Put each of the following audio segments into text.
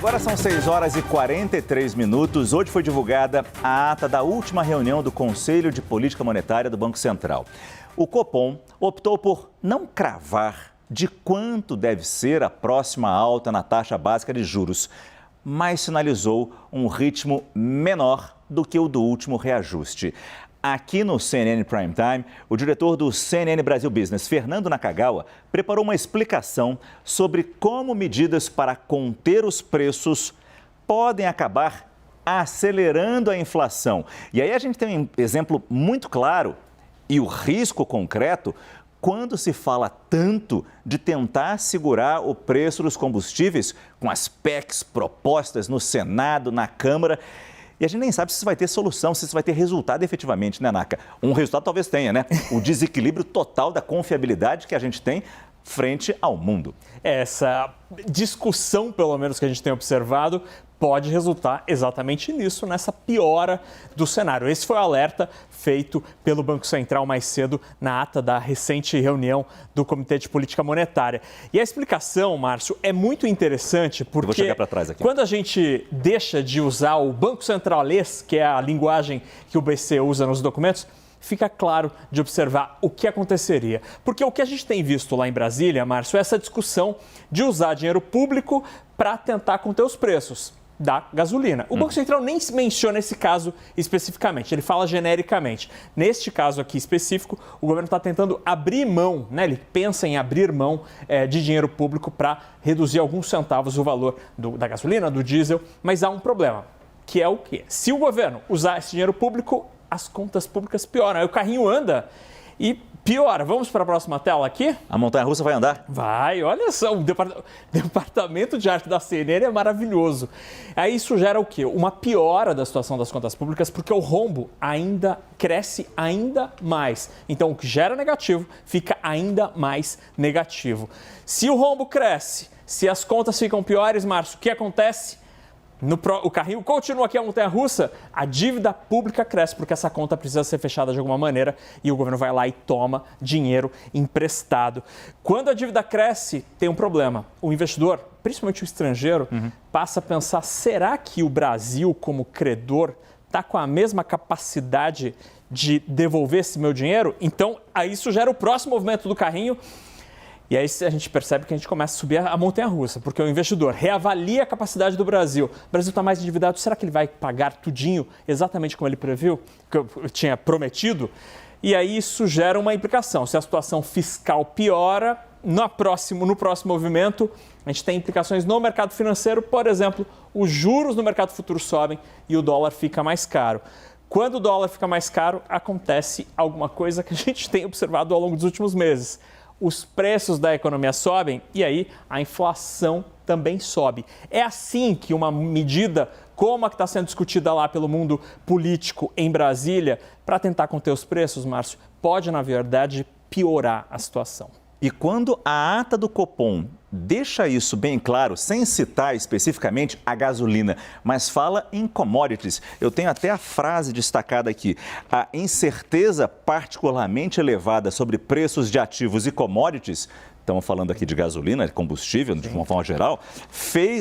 Agora são 6 horas e 43 minutos. Hoje foi divulgada a ata da última reunião do Conselho de Política Monetária do Banco Central. O Copom optou por não cravar de quanto deve ser a próxima alta na taxa básica de juros, mas sinalizou um ritmo menor do que o do último reajuste. Aqui no CNN Prime Time, o diretor do CNN Brasil Business, Fernando Nakagawa, preparou uma explicação sobre como medidas para conter os preços podem acabar acelerando a inflação. E aí a gente tem um exemplo muito claro e o risco concreto quando se fala tanto de tentar segurar o preço dos combustíveis com as PECs propostas no Senado, na Câmara. E a gente nem sabe se isso vai ter solução, se isso vai ter resultado efetivamente, né, Naka? Um resultado talvez tenha, né? O desequilíbrio total da confiabilidade que a gente tem frente ao mundo. Essa discussão, pelo menos, que a gente tem observado, pode resultar exatamente nisso, nessa piora do cenário. Esse foi o alerta feito pelo Banco Central mais cedo na ata da recente reunião do Comitê de Política Monetária. E a explicação, Márcio, é muito interessante porque vou chegar para trás aqui. Quando a gente deixa de usar o Banco Centralês, que é a linguagem que o BC usa nos documentos, fica claro de observar o que aconteceria. Porque o que a gente tem visto lá em Brasília, Márcio, é essa discussão de usar dinheiro público para tentar conter os preços da gasolina. O Banco Central nem menciona esse caso especificamente, ele fala genericamente. Neste caso aqui específico, o governo está tentando abrir mão, né? Ele pensa em abrir mão de dinheiro público para reduzir alguns centavos o valor da gasolina, do diesel, mas há um problema, que é o quê? Se o governo usar esse dinheiro público, as contas públicas pioram. Aí o carrinho anda e piora. Vamos para a próxima tela aqui? A montanha-russa vai andar? Vai, olha só, o departamento de arte da CNN é maravilhoso. Aí isso gera o quê? Uma piora da situação das contas públicas, porque o rombo ainda cresce ainda mais. Então, o que gera negativo fica ainda mais negativo. Se o rombo cresce, se as contas ficam piores, Márcio, o que acontece? O carrinho continua aqui a montanha-russa, a dívida pública cresce, porque essa conta precisa ser fechada de alguma maneira e o governo vai lá e toma dinheiro emprestado. Quando a dívida cresce, tem um problema. O investidor, principalmente o estrangeiro, passa a pensar, será que o Brasil, como credor, está com a mesma capacidade de devolver esse meu dinheiro? Então, aí isso gera o próximo movimento do carrinho. E aí a gente percebe que a gente começa a subir a montanha-russa, porque o investidor reavalia a capacidade do Brasil. O Brasil está mais endividado, será que ele vai pagar tudinho exatamente como ele previu, que eu tinha prometido? E aí isso gera uma implicação. Se a situação fiscal piora, no próximo movimento, a gente tem implicações no mercado financeiro. Por exemplo, os juros no mercado futuro sobem e o dólar fica mais caro. Quando o dólar fica mais caro, acontece alguma coisa que a gente tem observado ao longo dos últimos meses. Os preços da economia sobem e aí a inflação também sobe. É assim que uma medida como a que está sendo discutida lá pelo mundo político em Brasília, para tentar conter os preços, Márcio, pode, na verdade, piorar a situação. E quando a ata do Copom deixa isso bem claro, sem citar especificamente a gasolina, mas fala em commodities, eu tenho até a frase destacada aqui: a incerteza particularmente elevada sobre preços de ativos e commodities, estamos falando aqui de gasolina, de combustível, de uma forma geral,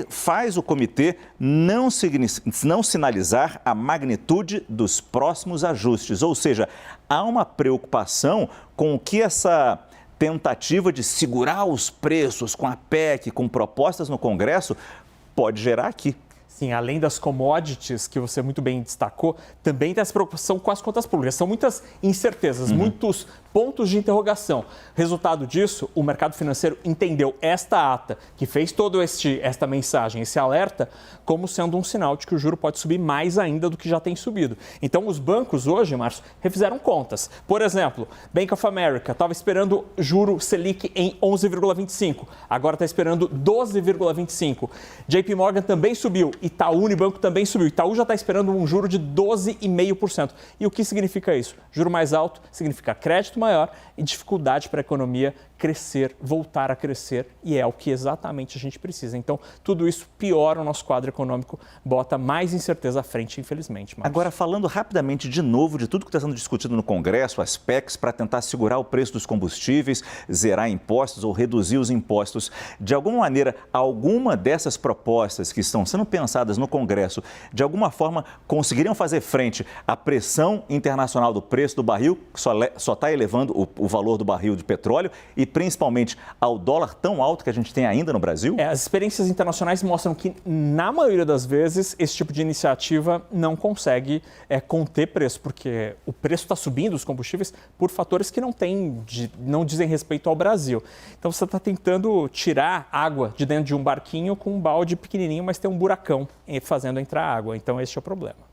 faz o comitê não sinalizar a magnitude dos próximos ajustes. Ou seja, há uma preocupação com o que essa tentativa de segurar os preços com a PEC, com propostas no Congresso, pode gerar aqui. Sim, além das commodities, que você muito bem destacou, também tem essa preocupação com as contas públicas. São muitas incertezas, muitos pontos de interrogação. Resultado disso, o mercado financeiro entendeu esta ata, que fez toda esta mensagem, esse alerta, como sendo um sinal de que o juro pode subir mais ainda do que já tem subido. Então, os bancos hoje, Márcio, refizeram contas. Por exemplo, Bank of America estava esperando juro Selic em 11,25, agora está esperando 12,25. JP Morgan também subiu, Itaú Unibanco também subiu. Itaú já está esperando um juro de 12,5%. E o que significa isso? Juro mais alto significa crédito maior e dificuldade para a economia crescer, voltar a crescer, e é o que exatamente a gente precisa. Então, tudo isso piora o nosso quadro econômico, bota mais incerteza à frente, infelizmente. Márcio. Agora, falando rapidamente de novo de tudo que está sendo discutido no Congresso, as PECs para tentar segurar o preço dos combustíveis, zerar impostos ou reduzir os impostos, de alguma maneira, alguma dessas propostas que estão sendo pensadas no Congresso, de alguma forma, conseguiriam fazer frente à pressão internacional do preço do barril, que só está elevando o valor do barril de petróleo, e principalmente ao dólar tão alto que a gente tem ainda no Brasil? As experiências internacionais mostram que, na maioria das vezes, esse tipo de iniciativa não consegue conter preço, porque o preço está subindo, os combustíveis, por fatores que não dizem respeito ao Brasil. Então, você está tentando tirar água de dentro de um barquinho com um balde pequenininho, mas tem um buracão fazendo entrar água. Então, esse é o problema.